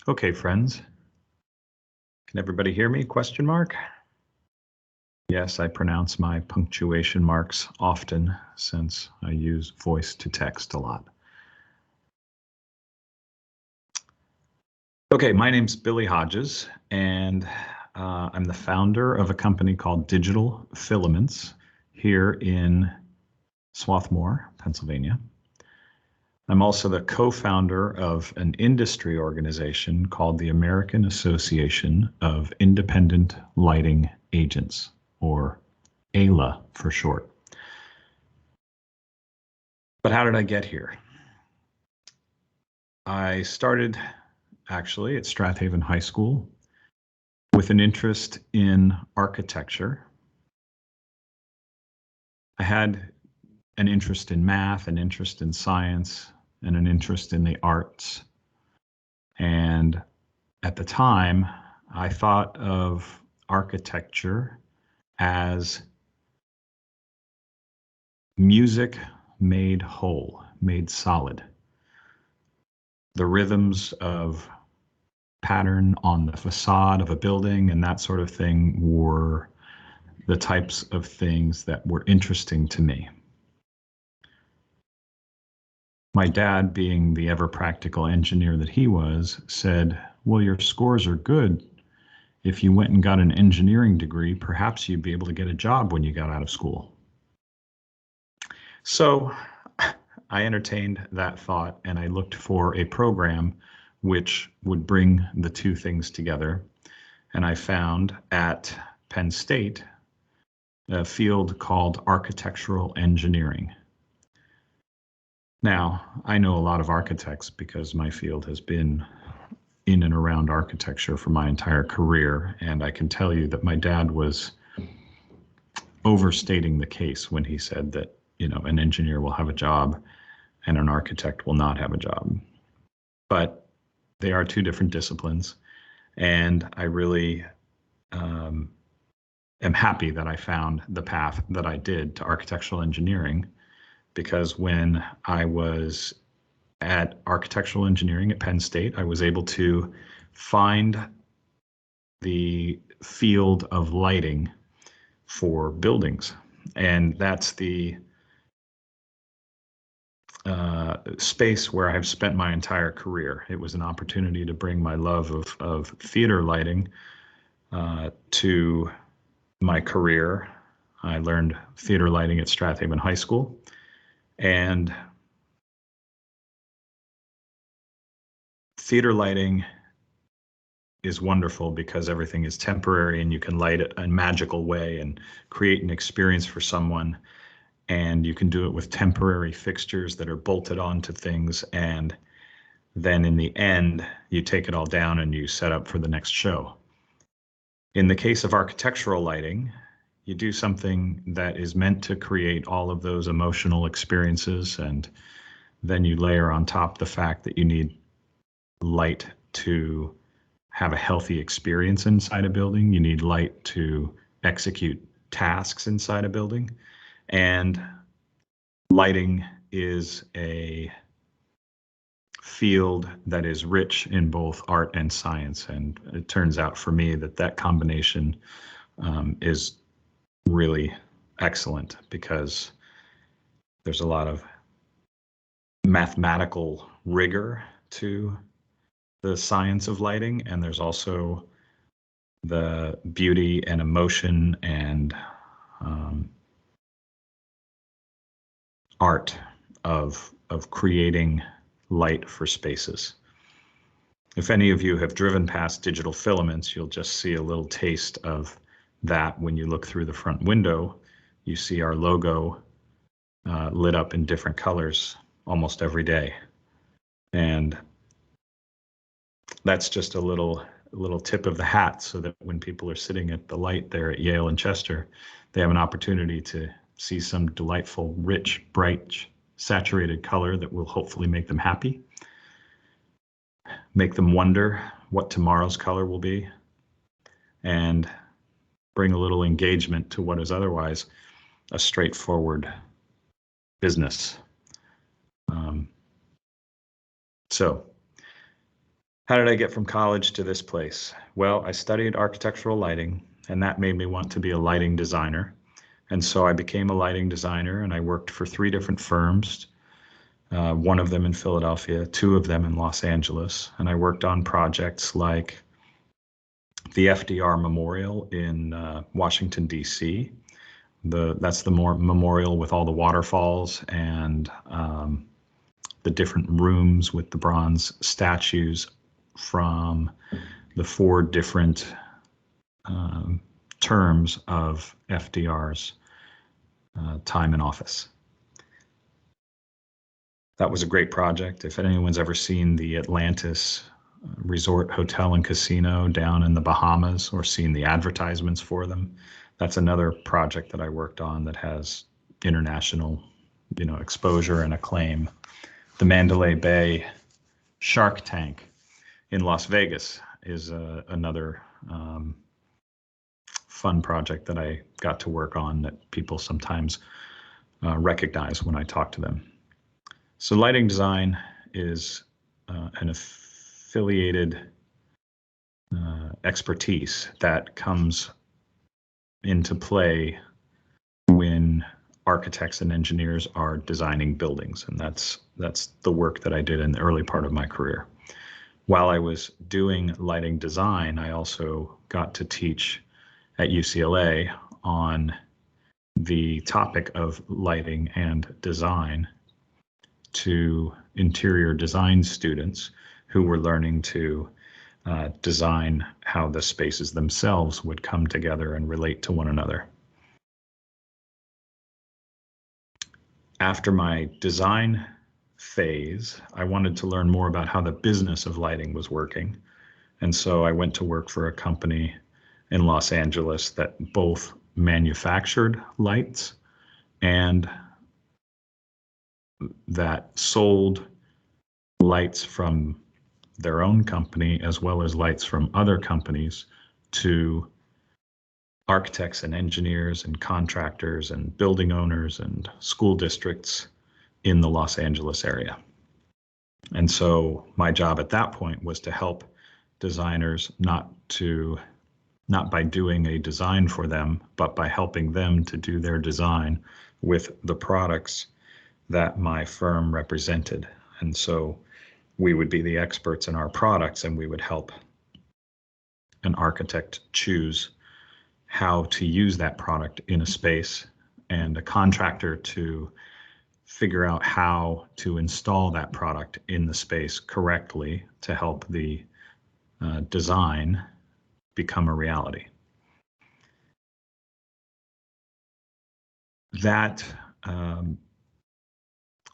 Okay, friends. Can everybody hear me? Question mark? Yes, I pronounce my punctuation marks often since I use voice to text a lot. Okay, my name's Billy Hodges, and I'm the founder of a company called Digital Filaments here in Swarthmore, Pennsylvania. I'm also the co-founder of an industry organization called the American Association of Independent Lighting Agents, or ALA for short. But how did I get here? I started actually at Strathaven High School with an interest in architecture. I had an interest in math, an interest in science, and an interest in the arts. And at the time, I thought of architecture as music made whole, made solid. The rhythms of pattern on the facade of a building and that sort of thing were the types of things that were interesting to me. My dad, being the ever practical engineer that he was, said, well, your scores are good. If you went and got an engineering degree, perhaps you'd be able to get a job when you got out of school. So I entertained that thought and I looked for a program which would bring the two things together. And I found at Penn State a field called architectural engineering. Now, I know a lot of architects because my field has been in and around architecture for my entire career, and I can tell you that my dad was overstating the case when he said that, an engineer will have a job and an architect will not have a job. But they are two different disciplines, and I really am happy that I found the path that I did to architectural engineering, because when I was at architectural engineering at Penn State, I was able to find the field of lighting for buildings. And that's the space where I've spent my entire career. It was an opportunity to bring my love of theater lighting to my career. I learned theater lighting at Strathaven High School, and theater lighting is wonderful because everything is temporary and you can light it in a magical way and create an experience for someone. And you can do it with temporary fixtures that are bolted onto things. And then in the end, you take it all down and you set up for the next show. In the case of architectural lighting, you do something that is meant to create all of those emotional experiences. And then you layer on top the fact that you need light to have a healthy experience inside a building. You need light to execute tasks inside a building. And lighting is a field that is rich in both art and science. And it turns out for me that combination is really excellent, because there's a lot of mathematical rigor to the science of lighting, and there's also the beauty and emotion and art of creating light for spaces. If any of you have driven past Digital Filaments, you'll just see a little taste of that when you look through the front window. You see our logo lit up in different colors almost every day. And that's just a little tip of the hat, so that when people are sitting at the light there at Yale and Chester, they have an opportunity to see some delightful, rich, bright, saturated color that will hopefully make them happy, make them wonder what tomorrow's color will be, and bring a little engagement to what is otherwise a straightforward business. So How did I get from college to this place? Well, I studied architectural lighting, and that made me want to be a lighting designer. And so I became a lighting designer, and I worked for 3 different firms, one of them in Philadelphia, 2 of them in Los Angeles. And I worked on projects like the FDR Memorial in Washington, D.C. That's the memorial with all the waterfalls and the different rooms with the bronze statues from the 4 different terms of FDR's time in office. That was a great project. If anyone's ever seen the Atlantis Resort Hotel and Casino down in the Bahamas or seen the advertisements for them, that's another project that I worked on that has international, exposure and acclaim. The Mandalay Bay Shark Tank in Las Vegas is another fun project that I got to work on that people sometimes recognize when I talk to them. So lighting design is an affiliated expertise that comes into play when architects and engineers are designing buildings, and that's the work that I did in the early part of my career. While I was doing lighting design, I also got to teach at UCLA on the topic of lighting and design to interior design students who were learning to design how the spaces themselves would come together and relate to one another. After my design phase, I wanted to learn more about how the business of lighting was working. And so I went to work for a company in Los Angeles that both manufactured lights and that sold lights from their own company as well as lights from other companies to architects and engineers and contractors and building owners and school districts in the Los Angeles area. And so my job at that point was to help designers not by doing a design for them, but by helping them to do their design with the products that my firm represented. And so we would be the experts in our products, and we would help an architect choose how to use that product in a space, and a contractor to figure out how to install that product in the space correctly to help the design become a reality. That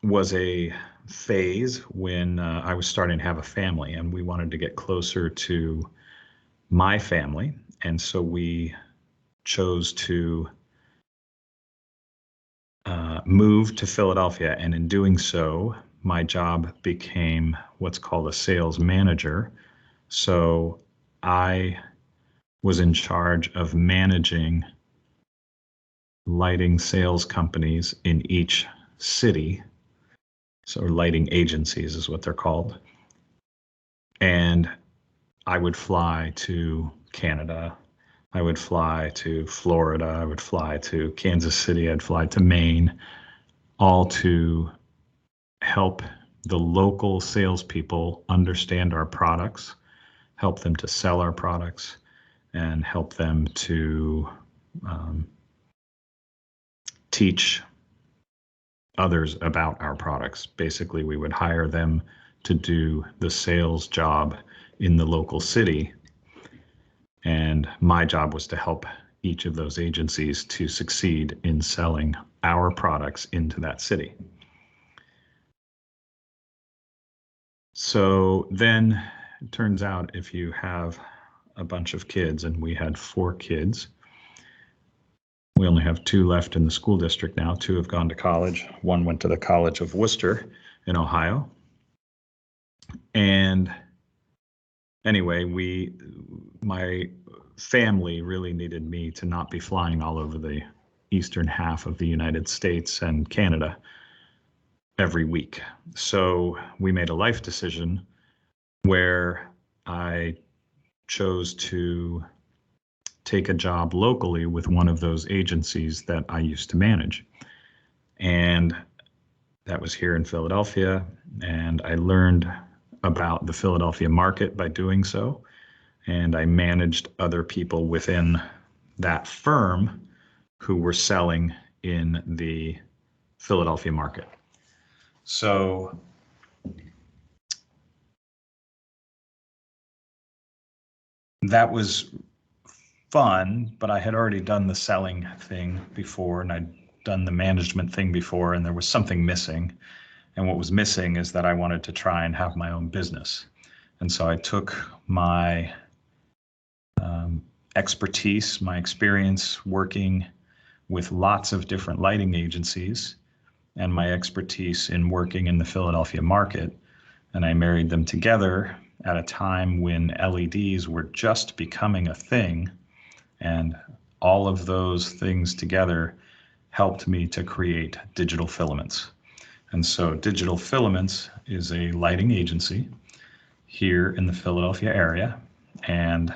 was a phase when I was starting to have a family, and we wanted to get closer to my family. And so we chose to move to Philadelphia. And in doing so, my job became what's called a sales manager. So I was in charge of managing lighting sales companies in each city. So lighting agencies is what they're called. And I would fly to Canada. I would fly to Florida. I would fly to Kansas City. I'd fly to Maine, all to help the local salespeople understand our products, help them to sell our products, and help them to teach others about our products. Basically, we would hire them to do the sales job in the local city. And my job was to help each of those agencies to succeed in selling our products into that city. So then it turns out if you have a bunch of kids, and we had 4 kids, we only have 2 left in the school district now. 2 have gone to college. 1 went to the College of Worcester in Ohio. And anyway, my family really needed me to not be flying all over the eastern half of the United States and Canada every week. So we made a life decision where I chose to take a job locally with one of those agencies that I used to manage. And that was here in Philadelphia. And I learned about the Philadelphia market by doing so. And I managed other people within that firm who were selling in the Philadelphia market. So that was fun, but I had already done the selling thing before and I'd done the management thing before, and there was something missing. And what was missing is that I wanted to try and have my own business. And so I took my expertise, my experience working with lots of different lighting agencies, and my expertise in working in the Philadelphia market, and I married them together at a time when LEDs were just becoming a thing, and all of those things together helped me to create Digital Filaments. And so Digital Filaments is a lighting agency here in the Philadelphia area, and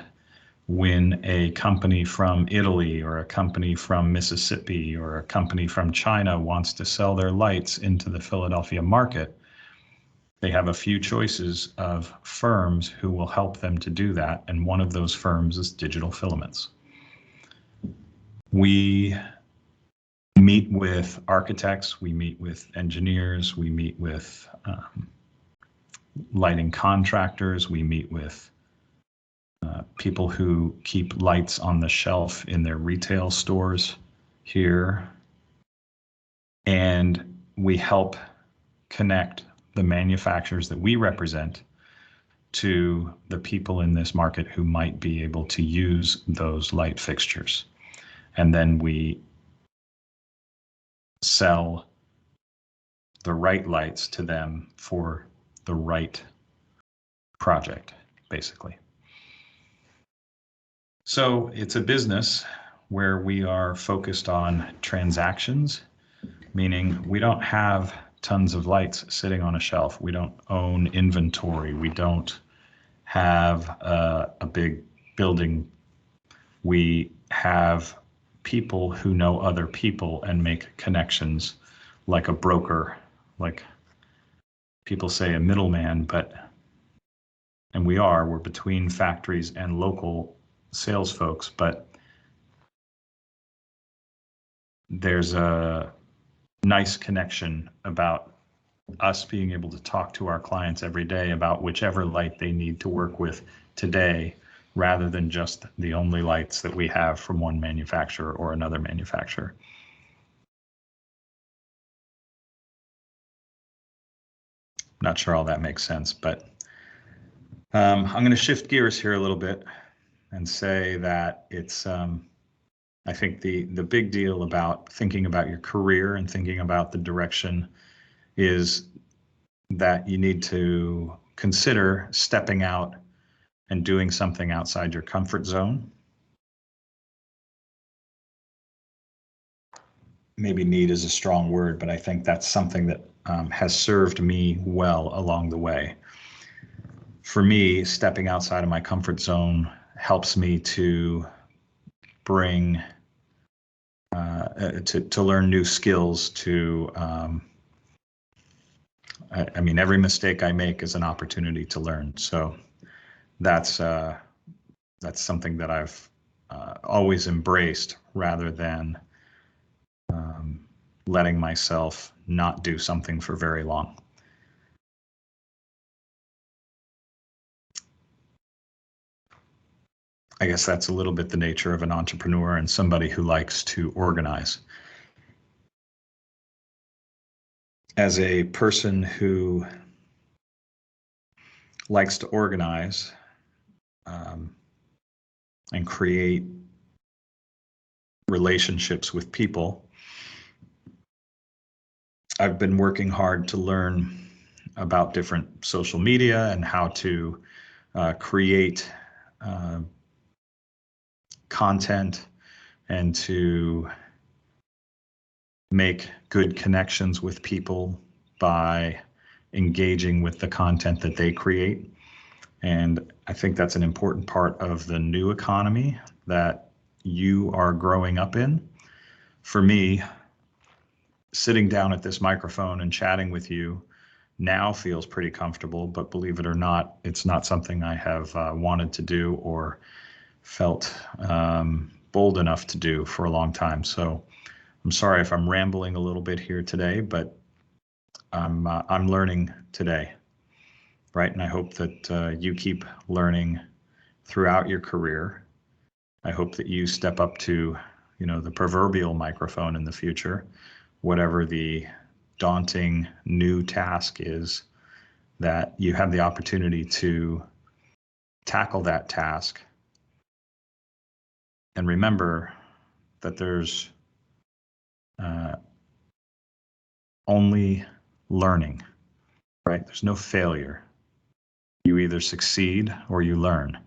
when a company from Italy or a company from Mississippi or a company from China wants to sell their lights into the Philadelphia market, they have a few choices of firms who will help them to do that, and one of those firms is Digital Filaments. We meet with architects, we meet with engineers, we meet with lighting contractors, we meet with people who keep lights on the shelf in their retail stores here. And we help connect the manufacturers that we represent to the people in this market who might be able to use those light fixtures. And then we sell the right lights to them for the right project, basically. So it's a business where we are focused on transactions, meaning we don't have tons of lights sitting on a shelf. We don't own inventory. We don't have a big building. We have people who know other people and make connections, like a broker, like people say a middleman, and we're between factories and local sales folks, but there's a nice connection about us being able to talk to our clients every day about whichever light they need to work with today, rather than just the only lights that we have from one manufacturer or another manufacturer. Not sure all that makes sense, but I'm going to shift gears here a little bit and say that it's, I think the big deal about thinking about your career and thinking about the direction is that you need to consider stepping out and doing something outside your comfort zone. Maybe need is a strong word, but I think that's something that has served me well along the way. For me, stepping outside of my comfort zone helps me to bring, to learn new skills, to, I mean, every mistake I make is an opportunity to learn. So that's something that I've always embraced, rather than letting myself not do something for very long. I guess that's a little bit the nature of an entrepreneur and somebody who likes to organize. As a person who likes to organize and create relationships with people, I've been working hard to learn about different social media and how to create content and to make good connections with people by engaging with the content that they create. And I think that's an important part of the new economy that you are growing up in. For me, sitting down at this microphone and chatting with you now feels pretty comfortable, but believe it or not, it's not something I have wanted to do or felt bold enough to do for a long time. So I'm sorry if I'm rambling a little bit here today, but I'm learning today, right? And I hope that you keep learning throughout your career. I hope that you step up to, the proverbial microphone in the future, whatever the daunting new task is, that you have the opportunity to tackle that task. And remember that there's only learning, right? There's no failure. You either succeed or you learn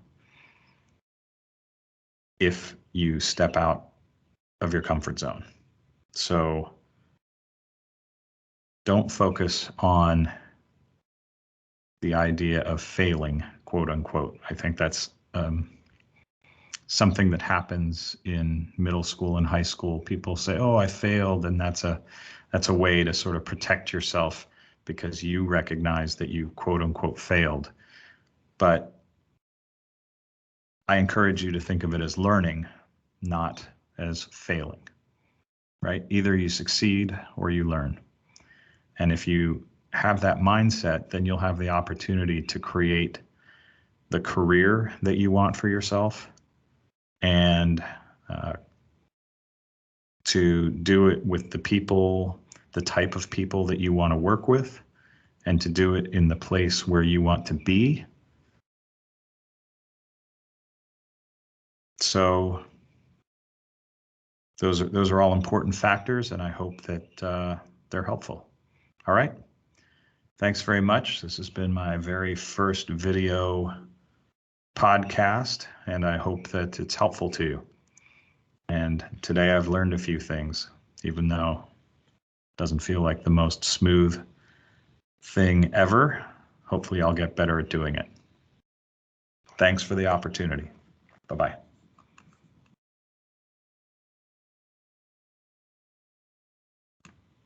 if you step out of your comfort zone. So don't focus on the idea of failing, quote unquote. I think that's something that happens in middle school and high school. People say, "Oh, I failed," and that's a way to sort of protect yourself because you recognize that you quote unquote failed. But I encourage you to think of it as learning, not as failing, right? Either you succeed or you learn. And if you have that mindset, then you'll have the opportunity to create the career that you want for yourself and to do it with the people, the type of people that you want to work with, and to do it in the place where you want to be. So those are all important factors, and I hope that they're helpful. All right. Thanks very much. This has been my very first video podcast, and I hope that it's helpful to you. And today I've learned a few things, even though it doesn't feel like the most smooth thing ever. Hopefully I'll get better at doing it. Thanks for the opportunity. Bye-bye.